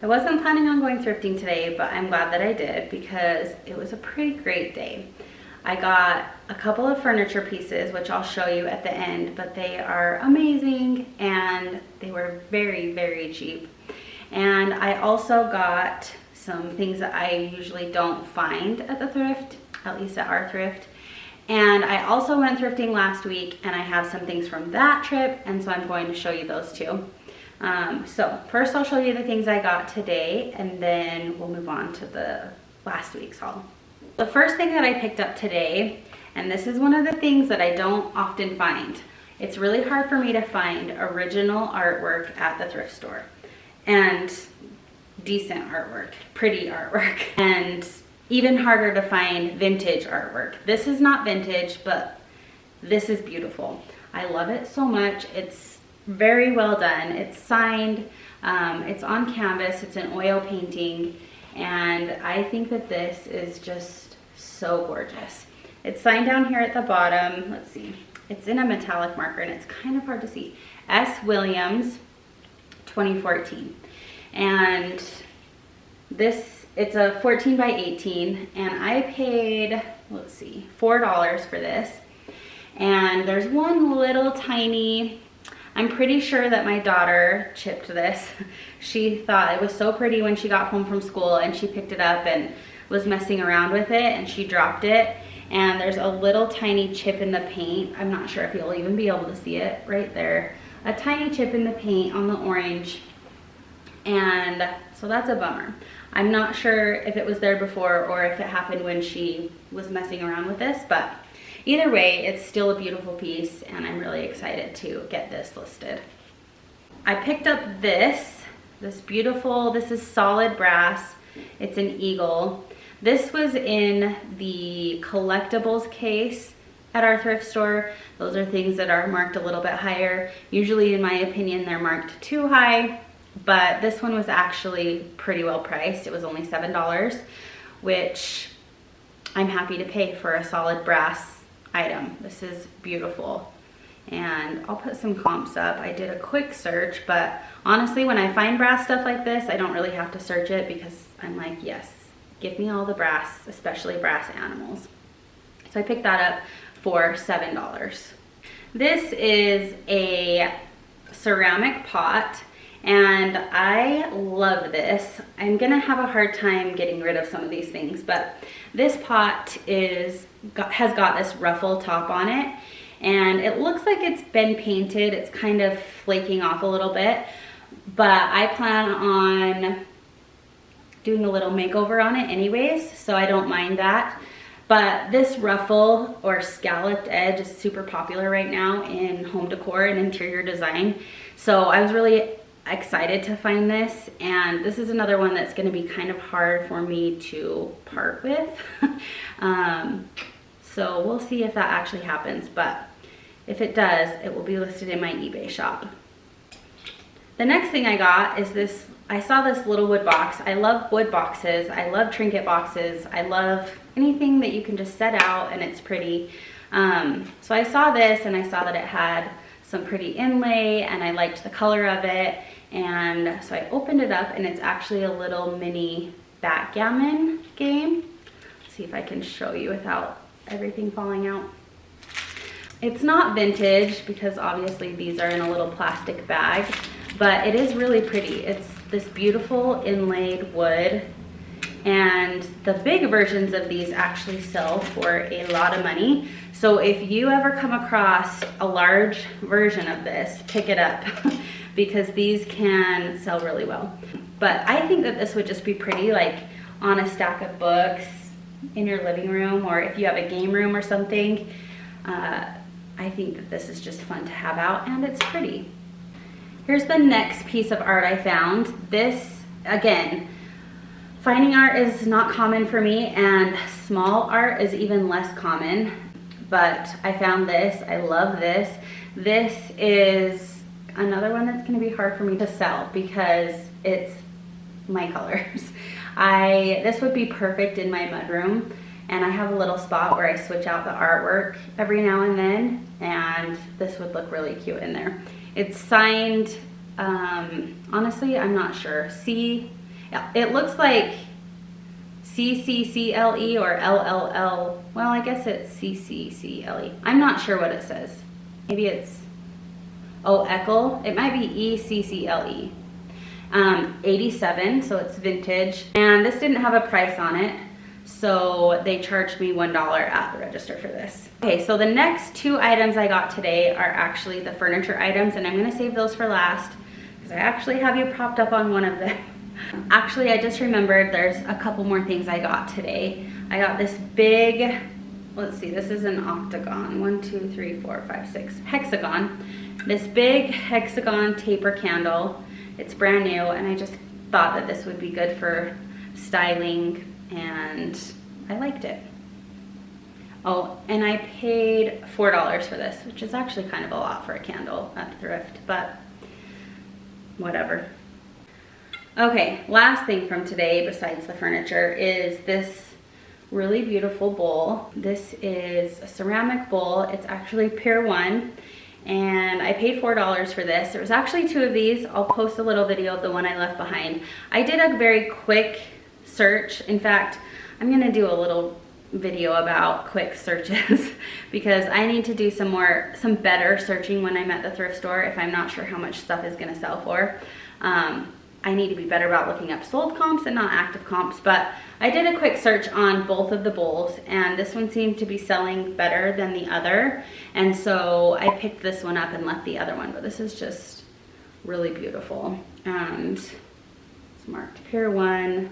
I wasn't planning on going thrifting today, but I'm glad that I did because it was a pretty great day. I got a couple of furniture pieces, which I'll show you at the end, but they are amazing and they were very, very cheap. And I also got some things that I usually don't find at the thrift, at least at our thrift. And I also went thrifting last week and I have some things from that trip, and so I'm going to show you those too. So first I'll show you the things I got today, and then we'll move on to the last week's haul. The first thing that I picked up today, and this is one of the things that I don't often find. It's really hard for me to find original artwork at the thrift store, and decent artwork, pretty artwork, and even harder to find vintage artwork. This is not vintage, but this is beautiful. I love it so much. It's very well done. It's signed, it's on canvas, it's an oil painting, and I think that this is just so gorgeous. It's signed down here at the bottom. Let's see. It's in a metallic marker and it's kind of hard to see. S. Williams, 2014. And this, it's a 14 by 18, and I paid, let's see, $4 for this. And there's one little tiny, I'm pretty sure that my daughter chipped this. She thought it was so pretty when she got home from school, and she picked it up and was messing around with it and she dropped it. And there's a little tiny chip in the paint. I'm not sure if you'll even be able to see it right there. A tiny chip in the paint on the orange. And so that's a bummer. I'm not sure if it was there before or if it happened when she was messing around with this, but either way, it's still a beautiful piece, and I'm really excited to get this listed. I picked up this beautiful, this is solid brass. It's an eagle. This was in the collectibles case at our thrift store. Those are things that are marked a little bit higher. Usually, in my opinion, they're marked too high, but this one was actually pretty well priced. It was only $7, which I'm happy to pay for a solid brass item. This is beautiful, and I'll put some comps up. I did a quick search, but honestly, when I find brass stuff like this, I don't really have to search it because I'm like, yes, give me all the brass, especially brass animals. So I picked that up for $7. This is a ceramic pot, and I love this. I'm gonna have a hard time getting rid of some of these things, but this pot has got this ruffle top on it, and it looks like it's been painted. It's kind of flaking off a little bit, but I plan on doing a little makeover on it anyways, so I don't mind that. But this ruffle or scalloped edge is super popular right now in home decor and interior design, so I was really excited to find this, and this is another one that's going to be kind of hard for me to part with. So we'll see if that actually happens, but if it does, it will be listed in my eBay shop. The next thing I got is this. I saw this little wood box. I love wood boxes. I love trinket boxes. I love anything that you can just set out and it's pretty. So I saw this, and I saw that it had some pretty inlay, and I liked the color of it, and so I opened it up, and it's actually a little mini backgammon game. Let's see if I can show you without everything falling out. It's not vintage because obviously these are in a little plastic bag, but it is really pretty. It's this beautiful inlaid wood, and the big versions of these actually sell for a lot of money. So if you ever come across a large version of this, pick it up because these can sell really well. But I think that this would just be pretty, like on a stack of books in your living room, or if you have a game room or something. I think that this is just fun to have out, and it's pretty. Here's the next piece of art I found. This, again, finding art is not common for me, and small art is even less common, but I found this. I love this. This is another one that's going to be hard for me to sell because it's my colors. This would be perfect in my mudroom, and I have a little spot where I switch out the artwork every now and then, and this would look really cute in there. It's signed, honestly, I'm not sure. Yeah, it looks like CCCLE or LLL. Well, I guess it's CCCLE. I'm not sure what it says. Maybe it's, oh, Eckel. It might be ECCLE. 87, so it's vintage. And this didn't have a price on it, so they charged me $1 at the register for this. Okay, so the next two items I got today are actually the furniture items, and I'm gonna save those for last because I actually have you propped up on one of them. Actually, I just remembered there's a couple more things I got today. I got this big, let's see, this is an octagon. 1, 2, 3, 4, 5, 6, hexagon. This big hexagon taper candle. It's brand new, and I just thought that this would be good for styling, and I liked it. Oh, and I paid $4 for this, which is actually kind of a lot for a candle at Thrift, but whatever. Okay, last thing from today besides the furniture is this really beautiful bowl. This is a ceramic bowl. It's actually Pier 1. And I paid $4 for this. There was actually 2 of these. I'll post a little video of the one I left behind. I did a very quick search. In fact, I'm gonna do a little video about quick searches because I need to do some better searching when I'm at the thrift store if I'm not sure how much stuff is gonna sell for. I need to be better about looking up sold comps and not active comps, but I did a quick search on both of the bowls, and this one seemed to be selling better than the other, and so I picked this one up and left the other one, but this is just really beautiful. And it's marked Pier 1,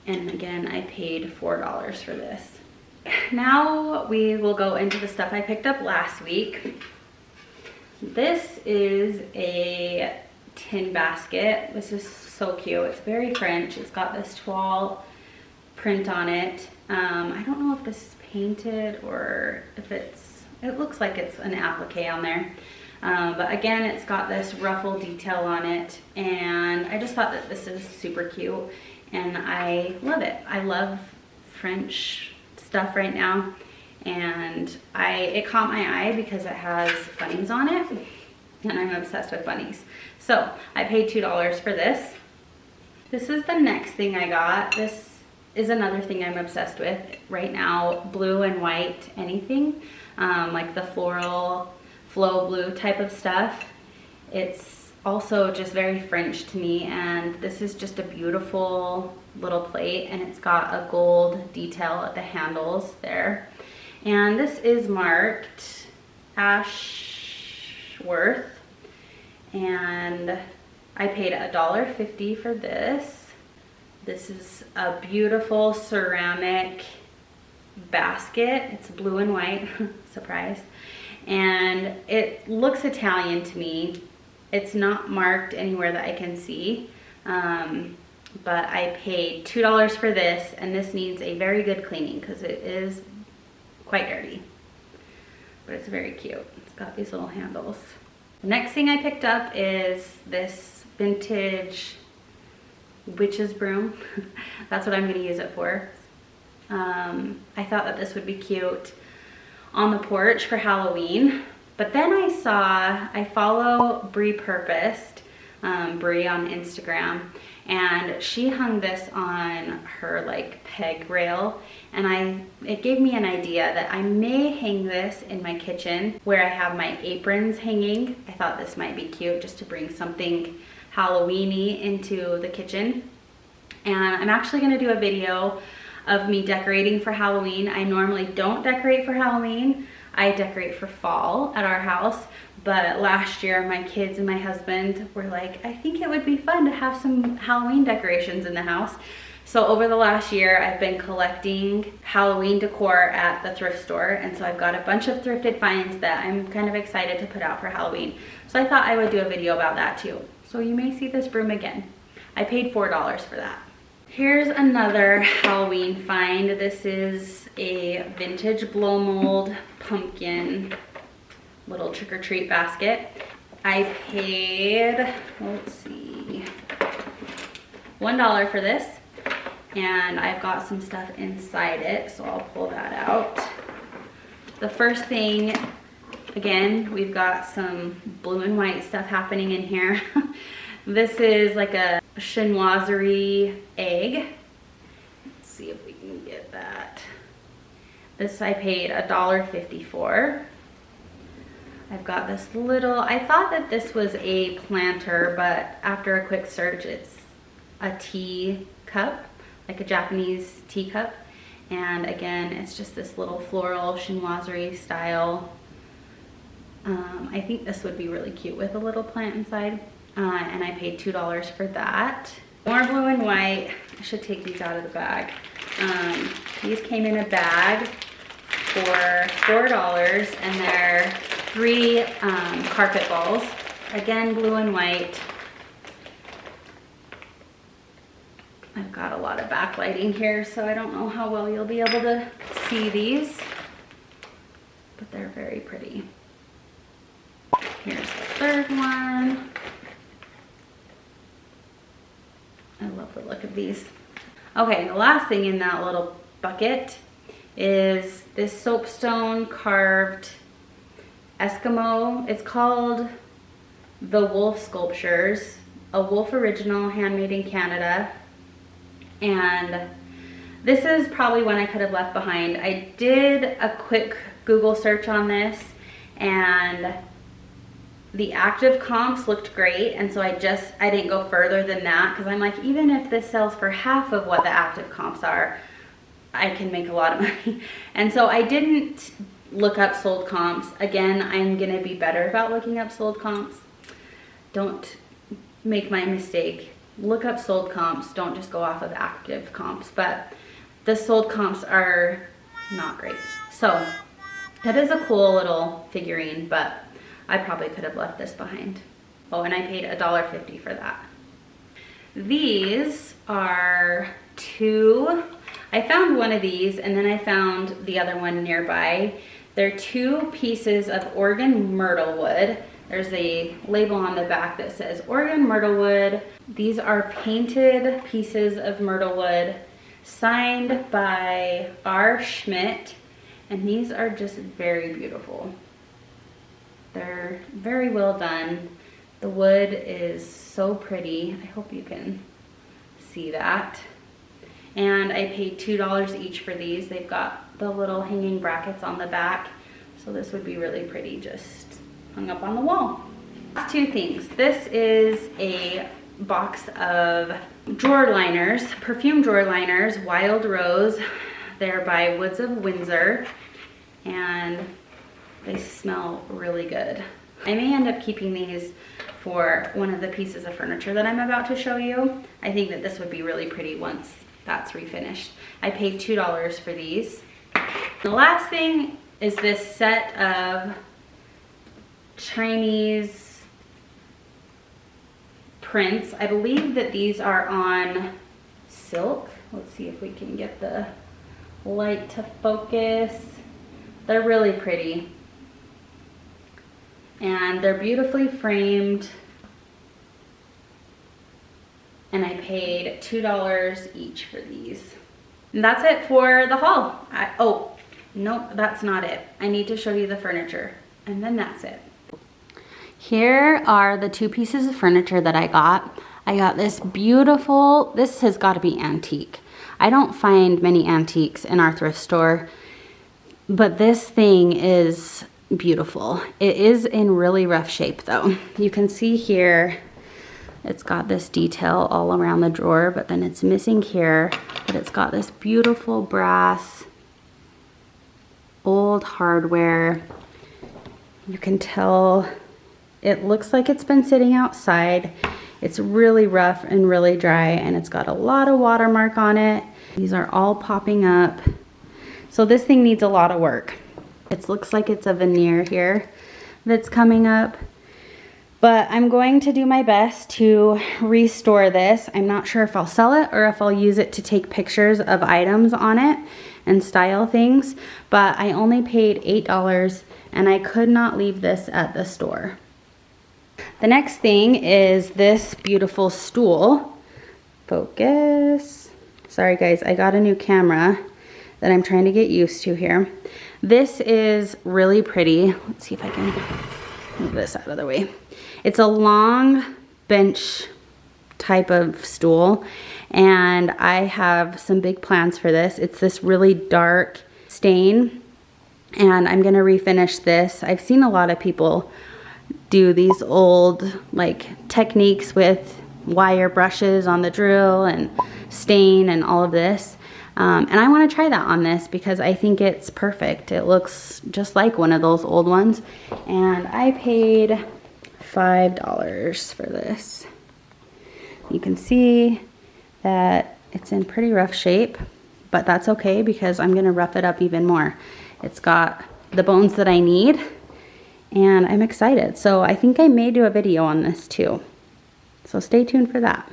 and again, I paid $4 for this. Now we will go into the stuff I picked up last week. This is a tin basket. This is so cute. It's very French. It's got this toile print on it. I don't know if this is painted or if it looks like it's an applique on there. But again, it's got this ruffle detail on it, and I just thought that this is super cute, and I love it. I love French stuff right now, and it caught my eye because it has bunnies on it, and I'm obsessed with bunnies. So I paid $2 for this. This is the next thing I got. This is another thing I'm obsessed with right now, blue and white anything, like the floral, flow blue type of stuff. It's also just very French to me, and this is just a beautiful little plate, and it's got a gold detail at the handles there. And this is marked Ashworth, and I paid $1.50 for this. This is a beautiful ceramic basket. It's blue and white, surprise. And it looks Italian to me. It's not marked anywhere that I can see, but I paid $2 for this, and this needs a very good cleaning because it is quite dirty, but it's very cute. It's got these little handles. The next thing I picked up is this vintage witch's broom. That's what I'm going to use it for. I thought that this would be cute on the porch for Halloween, but then I follow Brie Purposed, Brie on Instagram, and she hung this on her like peg rail, and it gave me an idea that I may hang this in my kitchen where I have my aprons hanging. I thought this might be cute just to bring something Halloween-y into the kitchen. And I'm actually going to do a video of me decorating for Halloween. I normally don't decorate for Halloween. I decorate for fall at our house, but last year my kids and my husband were like, I think it would be fun to have some Halloween decorations in the house. So over the last year, I've been collecting Halloween decor at the thrift store, and so I've got a bunch of thrifted finds that I'm kind of excited to put out for Halloween. So I thought I would do a video about that too. So you may see this broom again. I paid $4 for that. Here's another Halloween find. This is a vintage blow mold pumpkin little trick-or-treat basket. I paid, let's see, $1 for this, and I've got some stuff inside it, so I'll pull that out. The first thing, again, we've got some blue and white stuff happening in here. This is like a chinoiserie egg. Let's see if we can get that. This I paid $1.50 for. I've got this little, I thought that this was a planter, but after a quick search, it's a tea cup, like a Japanese teacup. And again, it's just this little floral chinoiserie style. I think this would be really cute with a little plant inside. And I paid $2 for that. More blue and white. I should take these out of the bag. These came in a bag for $4, and they're 3 carpet balls. Again, blue and white. I've got a lot of backlighting here, so I don't know how well you'll be able to see these, but they're very pretty. Here's the third one. I love the look of these. Okay, the last thing in that little bucket is this soapstone carved Eskimo. It's called the Wolf Sculptures, a Wolf original, handmade in Canada. And this is probably one I could have left behind. I did a quick Google search on this, and the active comps looked great, and so I didn't go further than that, because I'm like, even if this sells for half of what the active comps are, I can make a lot of money. And so I didn't look up sold comps. Again, I'm gonna be better about looking up sold comps. Don't make my mistake. Look up sold comps, don't just go off of active comps. But the sold comps are not great. So that is a cool little figurine, but I probably could have left this behind. Oh, and I paid $1.50 for that. These are 2, I found one of these, and then I found the other one nearby. They're 2 pieces of Oregon myrtle wood. There's a label on the back that says Oregon myrtle wood. These are painted pieces of myrtle wood, signed by R. Schmidt, and these are just very beautiful. They're very well done. The wood is so pretty. I hope you can see that. And I paid $2 each for these. They've got the little hanging brackets on the back, so this would be really pretty just hung up on the wall. Last 2 things. This is a box of drawer liners, perfume drawer liners, Wild Rose. They're by Woods of Windsor, and they smell really good. I may end up keeping these for one of the pieces of furniture that I'm about to show you. I think that this would be really pretty once that's refinished. I paid $2 for these. The last thing is this set of Chinese prints. I believe that these are on silk. Let's see if we can get the light to focus. They're really pretty. And they're beautifully framed. And I paid $2 each for these. And that's it for the haul. Oh, nope, that's not it. I need to show you the furniture, and then that's it. Here are the 2 pieces of furniture that I got. I got this beautiful, this has got to be antique. I don't find many antiques in our thrift store, but this thing is beautiful. It is in really rough shape though. You can see here, it's got this detail all around the drawer, but then it's missing here, but it's got this beautiful brass, old hardware. You can tell it looks like it's been sitting outside. It's really rough and really dry, and it's got a lot of watermark on it. These are all popping up. So this thing needs a lot of work. It looks like it's a veneer here that's coming up, but I'm going to do my best to restore this. I'm not sure if I'll sell it or if I'll use it to take pictures of items on it and style things, but I only paid $8 and I could not leave this at the store. The next thing is this beautiful stool. Focus. Sorry guys, I got a new camera that I'm trying to get used to here. This is really pretty. Let's see if I can move this out of the way. It's a long bench type of stool, and I have some big plans for this. It's this really dark stain, and I'm gonna refinish this. I've seen a lot of people do these old like techniques with wire brushes on the drill and stain and all of this. And I want to try that on this because I think it's perfect. It looks just like one of those old ones. And I paid $5 for this. You can see that it's in pretty rough shape, but that's okay because I'm going to rough it up even more. It's got the bones that I need, and I'm excited. So I think I may do a video on this too. So stay tuned for that.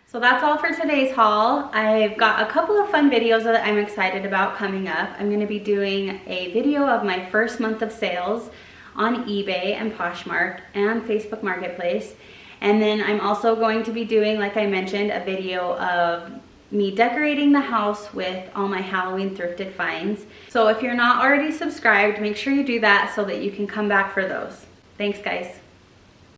So that's all for today's haul. I've got a couple of fun videos that I'm excited about coming up. I'm gonna be doing a video of my first month of sales on eBay and Poshmark and Facebook Marketplace. And then I'm also going to be doing, like I mentioned, a video of me decorating the house with all my Halloween thrifted finds. So if you're not already subscribed, make sure you do that so that you can come back for those. Thanks, guys.